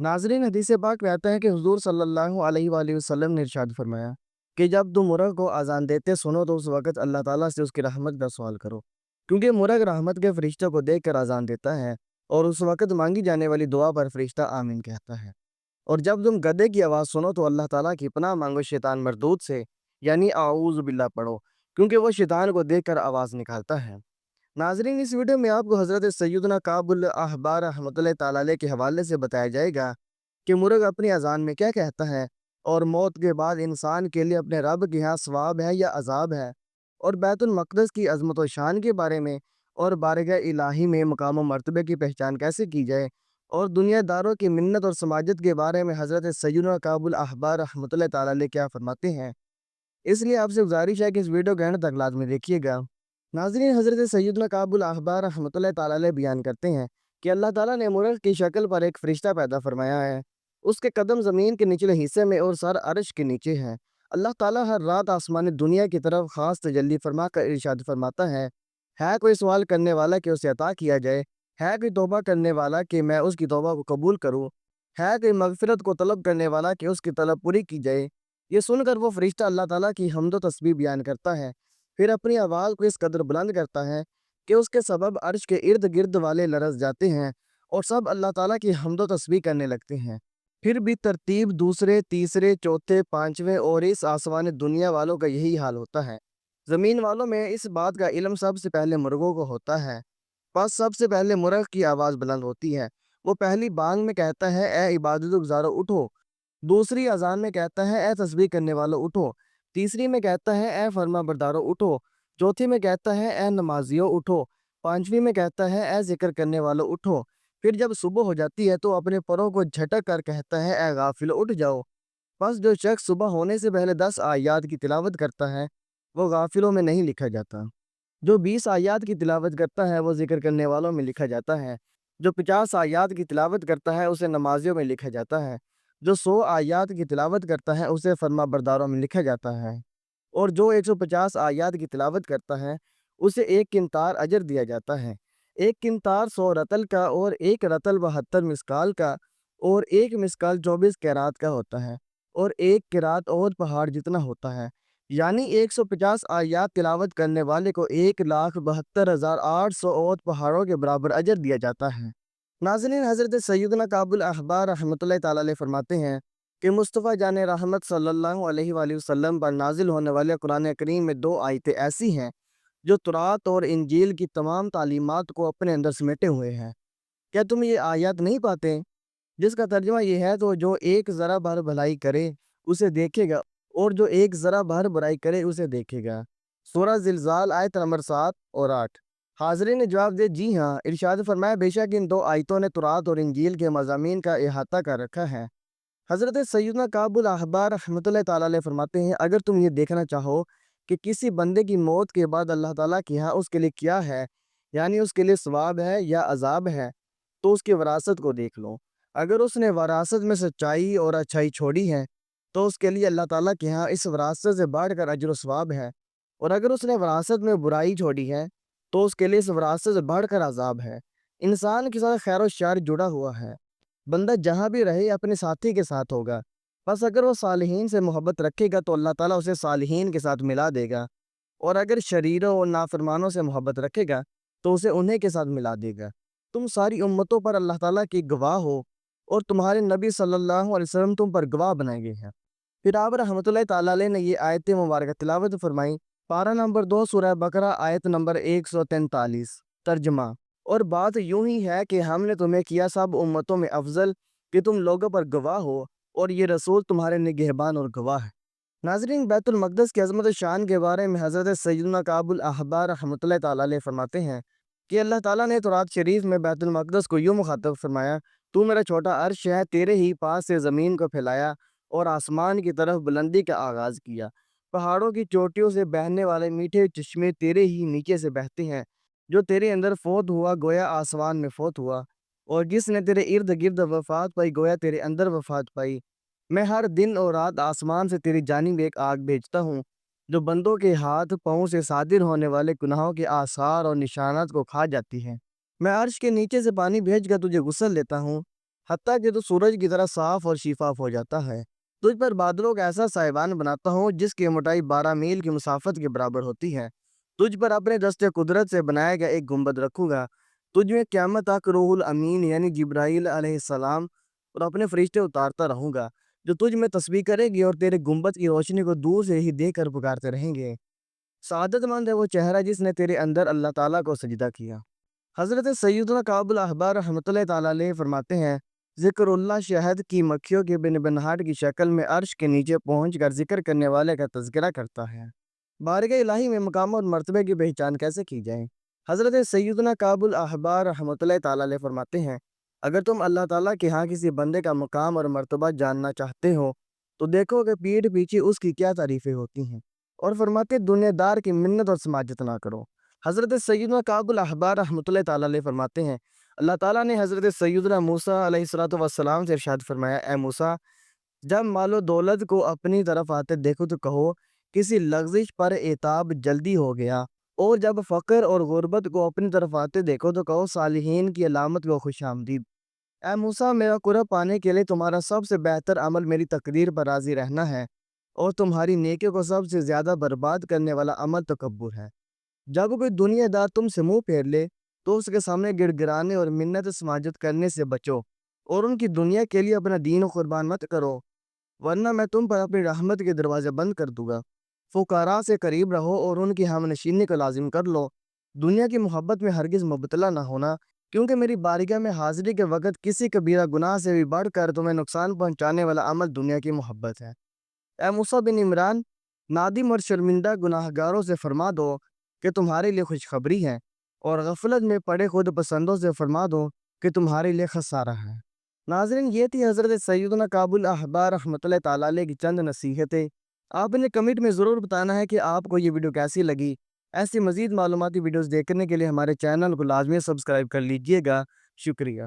नाज़रीन, हदीस पाक में आता है कि हुज़ूर सल्लल्लाहु अलैहि वआलैहि वसल्लम ने इरशाद फरमाया कि जब तुम मुर्ग़ को अज़ान देते सुनो तो उस वक़्त अल्लाह ताला से उसकी रहमत का सवाल करो, क्योंकि मुर्ग़ रहमत के फ़रिश्तों को देखकर अज़ान देता है और उस वक़्त मांगी जाने वाली दुआ पर फ़रिश्ता आमीन कहता है। और जब तुम गधे की आवाज़ सुनो तो अल्लाह ताला की पनाह मांगो शैतान मरदूद से, यानी आऊज़ु बिल्लाह पढ़ो, क्योंकि वो शैतान को देखकर आवाज़ निकालता है। नाज़रीन, इस वीडियो में आपको हज़रत सैयदना काबुल अहबार रहमतुल्लाहि तआला अलैह के हवाले से बताया जाएगा कि मुर्ग़ अपनी अज़ान में क्या कहता है और मौत के बाद इंसान के लिए अपने रब के यहाँ सवाब है या अज़ाब है, और बैतुल मक़दस की अज़मत व शान के बारे में और बारगाह इलाही में मकाम व मर्तबे की पहचान कैसे की जाए, और दुनियादारों की मिन्नत और समाजत के बारे में हज़रत सैयदना काबुल अहबार रहमतुल्लाहि तआला अलैह क्या फरमाते हैं। इसलिए आपसे गुज़ारिश है कि इस वीडियो को एंड तक लाज़मी देखिएगा। नाज़रीन, हज़रत सैयदना काबुल अहबार रहमतुल्लाहि तआला अलैह बयान करते हैं कि अल्लाह ताला ने मुर्ग़ की शक्ल पर एक फ़रिश्ता पैदा फरमाया है। उसके कदम ज़मीन के निचले हिस्से में और सर अर्श के नीचे है। अल्लाह ताला हर रात आसमान दुनिया की तरफ ख़ास तजल्ली फरमा कर इरशाद फरमाता है कोई सवाल करने वाला कि उसे अता किया जाए? है कोई तौबा करने वाला कि मैं उसकी तौबा को कबूल करूँ? है कोई मग़फ़िरत को तलब करने वाला कि उसकी तलब पूरी की जाए? ये सुनकर वो फ़रिश्ता अल्लाह ताला की हम्द व तस्बीह बयान करता है, फिर अपनी आवाज़ को इस कदर बुलंद करता है कि उसके सबब अर्श के इर्द-गिर्द वाले लरज़ जाते हैं और सब अल्लाह ताला की हम्द व तस्बीह करने लगते हैं। फिर भी तरतीब दूसरे, तीसरे, चौथे, पाँचवें और इस आसमान दुनिया वालों का यही हाल होता है। ज़मीन वालों में इस बात का इल्म सबसे पहले मुर्गों को होता है। बस सबसे पहले मुर्ग़ की आवाज़ बुलंद होती है। वो पहली बांग में कहता है, ए इबादतगुज़ारो उठो। दूसरी अज़ान में कहता है, ए तस्बीह करने वालों उठो। तीसरी में कहता है, ए फरमाबरदारों उठो। चौथी में कहता है, ए नमाज़ियों उठो। पाँचवीं में कहता है, ए ज़िक्र करने वालों उठो। फिर जब सुबह हो जाती है तो अपने परों को झटक कर कहता है, ए गाफिलों उठ जाओ। बस जो शख्स सुबह होने से पहले 10 आयात की तिलावत करता है, वो गाफिलों में नहीं लिखा जाता। जो 20 आयात की तिलावत करता है वो ज़िक्र करने वालों में लिखा जाता है। जो 50 आयात की तिलावत करता है उसे नमाज़ियों में लिखा जाता है। जो 100 आयात की तिलावत करता है उसे फरमाबरदारों में लिखा जाता है। और जो 150 आयात की तिलावत करता है उसे 1 किंतार अजर दिया जाता है। 1 किंतार 100 रतल का और 1 रतल 72 मिस्काल का और 1 मिस्काल 24 कैरात का होता है और 1 किरात ओहद पहाड़ जितना होता है। यानी 150 आयात तिलावत करने वाले को 1,72,800 ओहद पहाड़ों के बराबर अजर दिया जाता है। नाज़रीन, हज़रत सैयदना काबुल अहबार रहमतुल्लाहि तआला अलैह फरमाते हैं कि मुस्तफ़ा जान रहमत सल्लल्लाहु अलैहि वसल्लम पर नाजिल होने वाले कुरान करीम में 2 आयतें ऐसी हैं जो तौरात और इंजील की तमाम तालीमात को अपने अंदर समेटे हुए हैं। क्या तुम ये आयत नहीं पाते? जिसका तर्जुमा ये है, तो जो एक ज़रा भर भलाई करे उसे देखेगा और जो एक ज़रा भर बुराई करे उसे देखेगा। सूरह ज़िलज़ाल आयत नंबर 7 और 8। हाज़रीन ने जवाब दिया, जी हाँ। इरशाद फरमाया, बेशक इन 2 आयतों ने तौरात और इंजील के मज़ामीन का इहाता कर रखा है। हज़रत सैयदना काबुल अहबार रहमतुल्लाहि तआला अलैह फरमाते हैं, अगर तुम ये देखना चाहो कि किसी बंदे की मौत के बाद अल्लाह ताला के यहाँ उसके लिए क्या है, यानी उसके लिए सवाब है या अज़ाब है, तो उसकी विरासत को देख लो। अगर उसने विरासत में सच्चाई और अच्छाई छोड़ी है तो उसके लिए अल्लाह ताला के यहाँ इस विरासत से बढ़कर अजर व सवाब है, और अगर उसने विरासत में बुराई छोड़ी है तो उसके लिए इस विरासत से बढ़कर अज़ाब है। इंसान के साथ खैर व शर जुड़ा हुआ है। बंदा जहाँ भी रहे अपने साथी के साथ होगा। बस अगर वो सालिहीन से मोहब्बत रखेगा तो अल्लाह ताला उसे सालिहीन के साथ मिला देगा, और अगर शरीरों और नाफरमानों से मोहब्बत रखेगा तो उसे उन्हीं के साथ मिला देगा। तुम सारी उम्मतों पर अल्लाह ताला की गवाह हो और तुम्हारे नबी सल्लल्लाहु अलैहि वसल्लम तुम पर गवाह बनाए गए हैं। फिर आप रहमतुल्लाहि तआला अलैह ने ये आयत मुबारक तिलावत फरमाई। पारा नंबर 2 सूरह बकरा आयत नंबर 143। तर्जमा, और बात यूं ही है कि हमने तुम्हें किया सब उम्मतों में अफजल कि तुम लोगों पर गवाह हो, और ये रसूल तुम्हारे निगहबान और गवाह है। नाज़रीन, बैतुल मक़दस की अज़मत शान के बारे में हज़रत सैयदना काबुल अहबार रहमतुल्लाहि तआला अलैह फरमाते हैं कि अल्लाह ताला ने तौरात शरीफ में बैतुल मक़दस को यूँ मुखातब फरमाया, तू मेरा छोटा अर्श है, तेरे ही पास से ज़मीन को फैलाया और आसमान की तरफ बुलंदी का आगाज़ किया। पहाड़ों की चोटियों से बहने वाले मीठे चश्मे तेरे ही नीचे से बहते हैं। जो तेरे अंदर फ़ौत हुआ गोया आसमान में फ़ौत हुआ, और जिसने तेरे इर्द गिर्द वफ़ात पाई गोया तेरे अंदर वफ़ात पाई। मैं हर दिन और रात आसमान से तेरी जानिब एक आग भेजता हूँ जो बंदों के हाथ पाँव से सादिर होने वाले गुनाहों के आसार और निशानात को खा जाती है। मैं अर्श के नीचे से पानी भेजकर तुझे गुस्ल देता हूँ حتیٰ کہ تو سورج کی طرح صاف اور شفاف ہو جاتا ہے۔ تجھ پر بادلوں کا ایسا سائبان بناتا ہوں جس کی موٹائی 12 میل کی مسافت کے برابر ہوتی ہے۔ تجھ پر اپنے دست قدرت سے بنایا گیا ایک گنبد رکھوں گا۔ تجھ میں قیامت تک روح الامین یعنی جبرائیل علیہ السلام اور اپنے فرشتے اتارتا رہوں گا، جو تجھ میں تسبیح کرے گی اور تیرے گنبد کی روشنی کو دور سے ہی دیکھ کر پکارتے رہیں گے۔ سعادت مند ہے وہ چہرہ جس نے تیرے اندر اللہ تعالیٰ کو سجدہ کیا۔ حضرت سیدنا کعب الاحبار رحمۃ اللہ تعالیٰ علیہ فرماتے ہیں، ذکر اللہ شہد کی مکھیوں کے بن بنہاٹ کی شکل میں عرش کے نیچے پہنچ کر ذکر کرنے والے کا تذکرہ کرتا ہے۔ بارگاہ الہی میں مقام اور مرتبے کی پہچان کیسے کی جائے؟ حضرت سیدنا کعب الاحبار رحمۃ اللہ تعالیٰ علیہ فرماتے ہیں، اگر تم اللہ تعالیٰ کے ہاں کسی بندے کا مقام اور مرتبہ جاننا چاہتے ہو تو دیکھو کہ پیٹھ پیچھے اس کی کیا تعریفیں ہوتی ہیں، اور فرماتے دنیا دار کی منت اور سماجت نہ کرو۔ حضرت سیدنا کعب الاحبار رحمۃ اللہ تعالیٰ علیہ فرماتے ہیں، اللہ تعالیٰ نے حضرت سیدنا موسیٰ علیہ السلام سے ارشاد فرمایا، اے موسیٰ، جب مال و دولت کو اپنی طرف آتے دیکھو تو کہو کسی لغزش پر عتاب جلدی ہو گیا، اور جب فقر اور غربت کو اپنی طرف آتے دیکھو تو کہو صالحین کی علامت کو خوش آمدید۔ اے موسیٰ، میرا قرب پانے کے لیے تمہارا سب سے بہتر عمل میری تقدیر پر راضی رہنا ہے، اور تمہاری نیکیوں کو سب سے زیادہ برباد کرنے والا عمل تکبر ہے۔ جب کوئی دنیا دار تم سے منہ پھیر لے تو اس کے سامنے گڑ گڑانے اور منت سماجت کرنے سے بچو، اور ان کی دنیا کے لیے اپنا دین قربان مت کرو، ورنہ میں تم پر اپنی رحمت کے دروازے بند کر دوں گا۔ فقراء سے قریب رہو اور ان کی ہم نشینی کو لازم کر لو۔ دنیا کی محبت میں ہرگز مبتلا نہ ہونا، کیونکہ میری بارگاہ میں حاضری کے وقت کسی کبیرہ گناہ سے بھی بڑھ کر تمہیں نقصان پہنچانے والا عمل دنیا کی محبت ہے۔ اے موسیٰ بن عمران، نادم اور شرمندہ گناہ گاروں سے فرما دو کہ تمہارے لیے خوشخبری ہے، اور غفلت میں پڑے خود پسندوں سے فرما دو کہ تمہارے لیے خسارہ ہے۔ ناظرین، یہ تھی حضرت سیدنا کعب الاحبار رحمۃ اللہ تعالیٰ علیہ کی چند نصیحتیں۔ آپ نے کمنٹ میں ضرور بتانا ہے کہ آپ کو یہ ویڈیو کیسی لگی۔ ایسی مزید معلوماتی ویڈیوز دیکھنے کے لیے ہمارے چینل کو لازمی سبسکرائب کر لیجئے گا۔ شکریہ۔